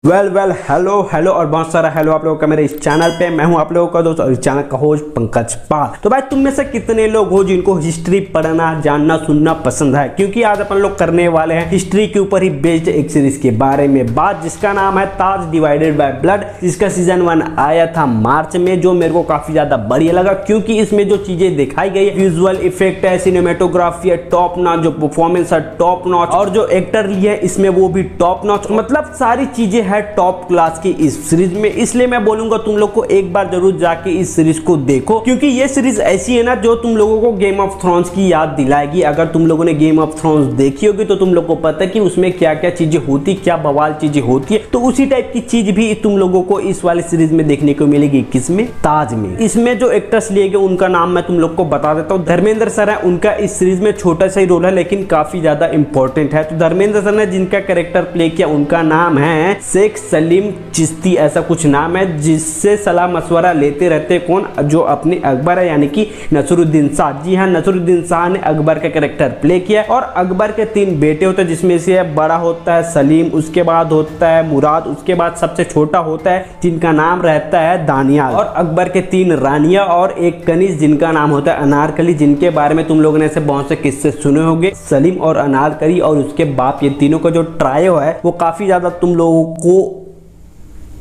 Well hello और बहुत सारा हेलो आप लोगों का मेरे इस चैनल पे। मैं हूं आप लोगों का दोस्त और इस चैनल का होस्ट पंकज पाल। तो भाई तुम में से कितने लोग हो जिनको हिस्ट्री पढ़ना जानना सुनना पसंद है? क्योंकि आज अपन लोग करने वाले हैं हिस्ट्री के ऊपर ही बेस्ड एक सीरीज के बारे में बात, जिसका नाम है ताज डिवाइडेड बाय ब्लड, जिसका सीजन 1 आया था मार्च में, जो मेरे को काफी ज्यादा बढ़िया लगा क्योंकि इसमें जो चीजें दिखाई गई, विजुअल इफेक्ट है, सिनेमेटोग्राफी है टॉप नॉच, जो परफॉर्मेंस है टॉप नॉच, और जो एक्टर लिए इसमें वो भी टॉप नॉच, मतलब सारी चीजें है टॉप क्लास की इस सीरीज में। इसलिए मैं बोलूंगा तुम लोग को एक बार जरूर जाके इस सीरीज को देखो, क्योंकि ये सीरीज ऐसी है ना जो तुम लोगों को गेम ऑफ थ्रोन्स की याद दिलाएगी। अगर तुम लोगों ने गेम ऑफ थ्रोन्स देखी होगी तो तुम लोग को पता है कि उसमें क्या क्या चीजें होती, क्या बवाल चीजें होती है। तो उसी टाइप की चीज भी तुम लोगों को इस वाली सीरीज में देखने को मिलेगी। किसमें? ताज में। इसमें जो एक्टर्स लिए गए उनका नाम मैं तुम लोग को बता देता हूँ। धर्मेंद्र सर है, उनका इस सीरीज में छोटा सा ही रोल है लेकिन काफी ज्यादा इंपॉर्टेंट है। तो धर्मेंद्र सर ने जिनका कैरेक्टर प्ले किया उनका नाम है शेख सलीम चिश्ती, ऐसा कुछ नाम है, जिससे सलाह मशवरा लेते रहते कौन? जो अपने अकबर है यानी कि नसरुद्दीन शाह। जी हाँ, नसरुद्दीन शाह ने अकबर का कैरेक्टर प्ले किया। और अकबर के 3 बेटे होते हैं, जिसमें से बड़ा होता है सलीम, उसके बाद होता है मुराद, उसके बाद सबसे छोटा होता है जिनका नाम रहता है दानियाल, और अकबर के 3 रानियां और एक कनिज जिनका नाम होता है अनारकली, जिनके बारे में तुम लोगों ने ऐसे बहुत से किस्से सुने होंगे। सलीम और अनारकली और उसके बाप, ये तीनों का जो ट्रायो है वो काफी ज्यादा तुम लोगों को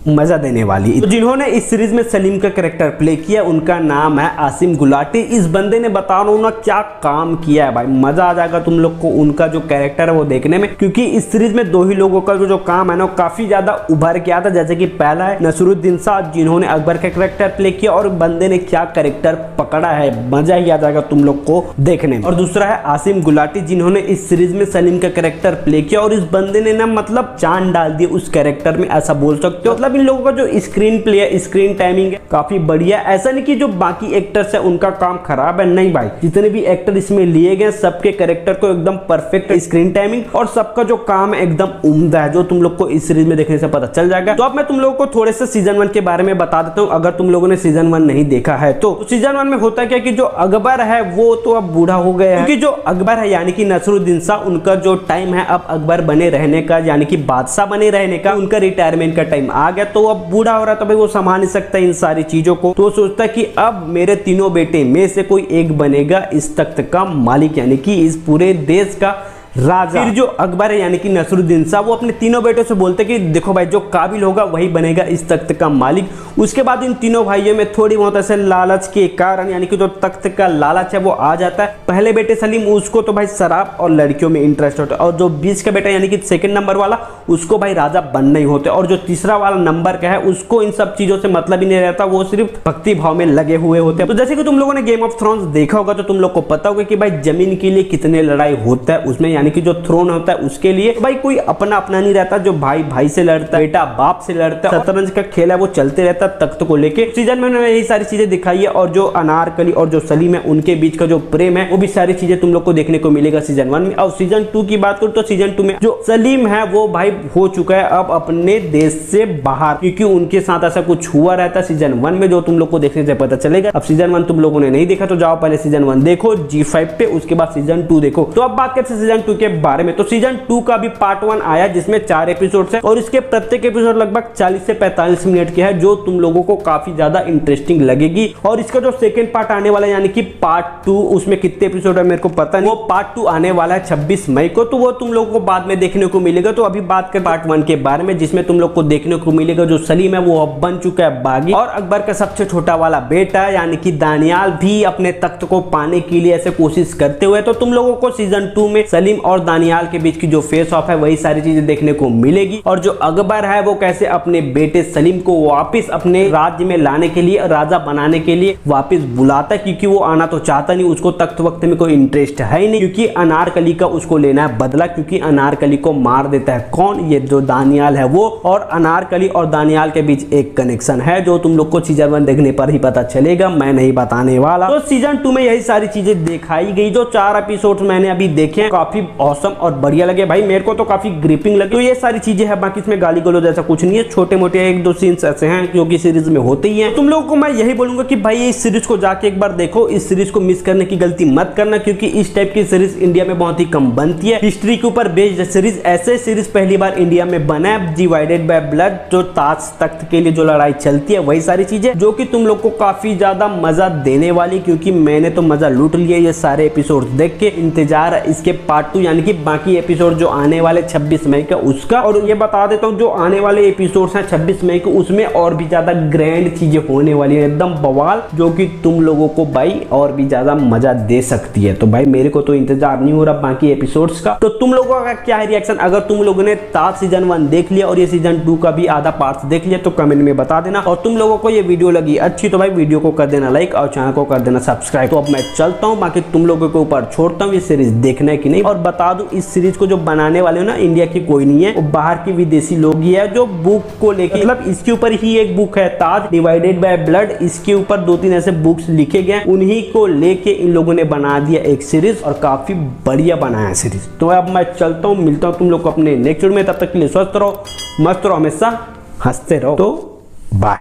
मजा देने वाली। तो जिन्होंने इस सीरीज में सलीम का कैरेक्टर प्ले किया उनका नाम है आसिम गुलाटी। इस बंदे ने बता रहा हूं ना क्या काम किया है भाई, मजा आ जाएगा तुम लोग को उनका जो कैरेक्टर है वो देखने में, क्योंकि इस सीरीज में 2 ही लोगों का जो काम है ना काफी ज्यादा उभर के आता। जैसे कि पहला है नसरुद्दीन शाह, जिन्होंने अकबर का कैरेक्टर प्ले किया, और बंदे ने क्या कैरेक्टर पकड़ा है, मजा ही आ जाएगा तुम लोग को देखने में। और दूसरा है आसिम गुलाटी, जिन्होंने इस सीरीज में सलीम का कैरेक्टर प्ले किया, और इस बंदे ने ना मतलब जान डाल दी उस कैरेक्टर में, ऐसा बोल सकते हो। मतलब इन लोगों का जो स्क्रीन प्ले है, स्क्रीन टाइमिंग है काफी बढ़िया। ऐसा नहीं कि जो बाकी एक्टर्स है उनका काम खराब है, नहीं भाई, जितने भी एक्टर इसमें लिए गए सबके कैरेक्टर को एकदम परफेक्ट स्क्रीन टाइमिंग, और सबका जो काम है एकदम उम्दा है, जो तुम लोग को इस सीरीज में देखने से पता चल जाएगा। तो अब मैं तुम लोगों को थोड़े से सीजन 1 के बारे में बता देता हूँ, अगर तुम लोगों ने सीजन 1 नहीं देखा है तो। सीजन 1 में होता क्या कि जो अकबर है वो तो अब बूढ़ा हो गया है, क्योंकि जो अकबर है यानी कि नसरुद्दीन शाह, उनका जो टाइम है अब अकबर बने रहने का यानी कि बादशाह बने रहने का, उनका रिटायरमेंट का टाइम आ गया। तो अब बूढ़ा हो रहा है तो भाई वो संभाल नहीं सकता इन सारी चीजों को। तो सोचता है कि अब मेरे तीनों बेटे में से कोई एक बनेगा इस तख्त का मालिक, यानी कि इस पूरे देश का राजा। फिर जो अकबर है यानी कि नसरुद्दीन शाह, वो अपने तीनों बेटों से बोलते कि देखो भाई जो काबिल होगा वही बनेगा इस तख्त का मालिक। उसके बाद इन तीनों भाइयों में थोड़ी बहुत ऐसे लालच के कारण यानी कि जो तख्त का लालच है वो आ जाता है। पहले बेटे सलीम, उसको तो भाई शराब और लड़कियों में इंटरेस्ट होता है, और जो बीच का बेटा यानी कि 2nd नंबर वाला, उसको भाई राजा बनना ही होता है, और जो तीसरा वाला नंबर का है उसको इन सब चीजों से मतलब ही नहीं रहता, वो सिर्फ भक्ति भाव में लगे हुए होते हैं। तो जैसे कि तुम लोगों ने गेम ऑफ थ्रोन्स देखा होगा तो तुम लोग को पता होगा कि भाई जमीन के लिए कितने लड़ाई होता है उसमें, यानी कि जो थ्रोन होता है उसके लिए भाई कोई अपना अपना नहीं रहता, जो भाई भाई से लड़ता है, बेटा बाप से लड़ता है, शतरंज का खेल है वो चलते रहता है तख्त को लेके। सीजन में यही सारी चीजें दिखाई है, और जो अनारकली और जो सलीम है उनके बीच का जो प्रेम है वो भी सारी चीजें तुम लोग को देखने को मिलेगा सीजन 1 में। और सीजन 2 की बात करूं तो सीजन 2 में जो सलीम है वो भाई हो चुका है अब अपने देश से बाहर, क्योंकि उनके साथ ऐसा कुछ हुआ रहता है सीजन 1 में, जो तुम लोग को देखने से पता चलेगा। अब सीजन 1 तुम लोगों ने नहीं देखा तो जाओ पहले सीजन 1 देखो G5 पे, उसके बाद सीजन 2 देखो। तो अब बात करते हैं सीजन 2 के बारे में। तो सीजन 2 का भी पार्ट 1 आया जिसमें 4 एपिसोड है, और इसके प्रत्येक एपिसोड लगभग 40 से 45 मिनट के है, जो तुम लोगों को काफी ज्यादा इंटरेस्टिंग लगेगी। और इसका जो 2nd पार्ट आने वाला है यानी कि पार्ट 2, उसमें कितने एपिसोड है मेरे को पता नहीं, वो पार्ट 2 आने वाला है 26 मई को, तो वो तुम लोगों को बाद में देखने को मिलेगा। तो अभी बात कर पार्ट 1 के बारे में, जिसमें तुम लोग को देखने को मिलेगा जो सलीम है वो अब बन चुका है बागी, और अकबर का सबसे छोटा वाला बेटा यानी कि दानियाल भी अपने तख्त को पाने के लिए ऐसे कोशिश करते हुए। तो तुम लोगों को सीजन 2 में सलीम और दानियाल के बीच की जो फेस ऑफ है वही सारी चीजें देखने को मिलेगी, और जो अकबर है वो कैसे अपने बेटे सलीम को वापस अपने राज्य में लाने के लिए, राजा बनाने के लिए वापस बुलाता है, क्योंकि वो आना तो चाहता नहीं, उसको तख्त वक्त में कोई इंटरेस्ट है ही नहीं, क्योंकि अनारकली का उसको लेना है बदला, क्योंकि अनारकली को मार देता है कौन? ये जो दानियाल है वो। और अनारकली और दानियाल के बीच एक कनेक्शन है जो तुम लोग को सीजन 1 देखने पर ही पता चलेगा, मैं नहीं बताने वाला। तो सीजन 2 में यही सारी चीजें दिखाई गई। जो 4 एपिसोड मैंने अभी देखे हैं काफी औसम और बढ़िया लगे भाई, मेरे को तो काफी ग्रिपिंग लगे। तो ये सारी चीजें हैं, बाकी इसमें गाली गलौज जैसा कुछ नहीं है, छोटे मोटे एक दो सीन्स ऐसे हैं जो कि सीरीज में होते ही हैं। तुम लोगों को मैं यही बोलूंगा कि भाई इस सीरीज को जाके एक बार देखो, इस सीरीज को मिस करने की गलती मत करना, क्योंकि इस टाइप की सीरीज इंडिया में बहुत ही कम बनती है। हिस्ट्री के ऊपर बेस्ड सीरीज, ऐसे सीरीज पहली बार इंडिया में बना है, डिवाइडेड बाय ब्लड, जो ताज तख्त के लिए जो लड़ाई चलती है, वही सारी चीजें जो कि तुम लोग को काफी ज्यादा मजा देने वाली, क्योंकि मैंने तो मजा लूट लिया ये सारे एपिसोड देख के। इंतजार है इसके पार्ट 2 यानी कि बाकी एपिसोड जो आने वाले 26 मई का उसका। और ये बता देता हूँ जो आने वाले एपिसोड हैं 26 मई को, उसमें और भी ज्यादा ग्रैंड चीजें होने वाली है, एकदम बवाल, जो कि तुम लोगों को भाई और भी ज्यादा मजा दे सकती है। तो भाई मेरे को तो इंतजार नहीं हो रहा बाकी एपिसोड्स का। तो तुम लोगों का क्या है रिएक्शन? अगर तुम लोगों ने ताज सीजन 1 देख लिया और ये सीजन 2 का भी आधा पार्ट देख लिया तो कमेंट में बता देना। और तुम लोगों को ये वीडियो लगी अच्छी तो भाई वीडियो को कर देना लाइक और चैनल को कर देना सब्सक्राइब। तो अब मैं चलता हूँ, बाकी तुम लोगों के ऊपर छोड़ता हूँ ये सीरीज देखना है कि नहीं। और बता दूं इस सीरीज को जो बनाने वाले हो ना, इंडिया की कोई नहीं है, वो बाहर के विदेशी लोग ही है, जो बुक को लेके, मतलब इसके ऊपर ही एक बुक है ताज डिवाइडेड बाय ब्लड, इसके ऊपर 2-3 ऐसे बुक्स लिखे गए, उन्हीं को लेके इन लोगों ने बना दिया एक सीरीज, और काफी बढ़िया बनाया सीरीज। तो अब मैं चलता हूँ, मिलता हूँ तुम लोग को अपने नेक्स्ट वीडियो में, तब तक के लिए स्वस्थ रहो, मस्त रहो, हमेशा हंसते रहो। तो बाय।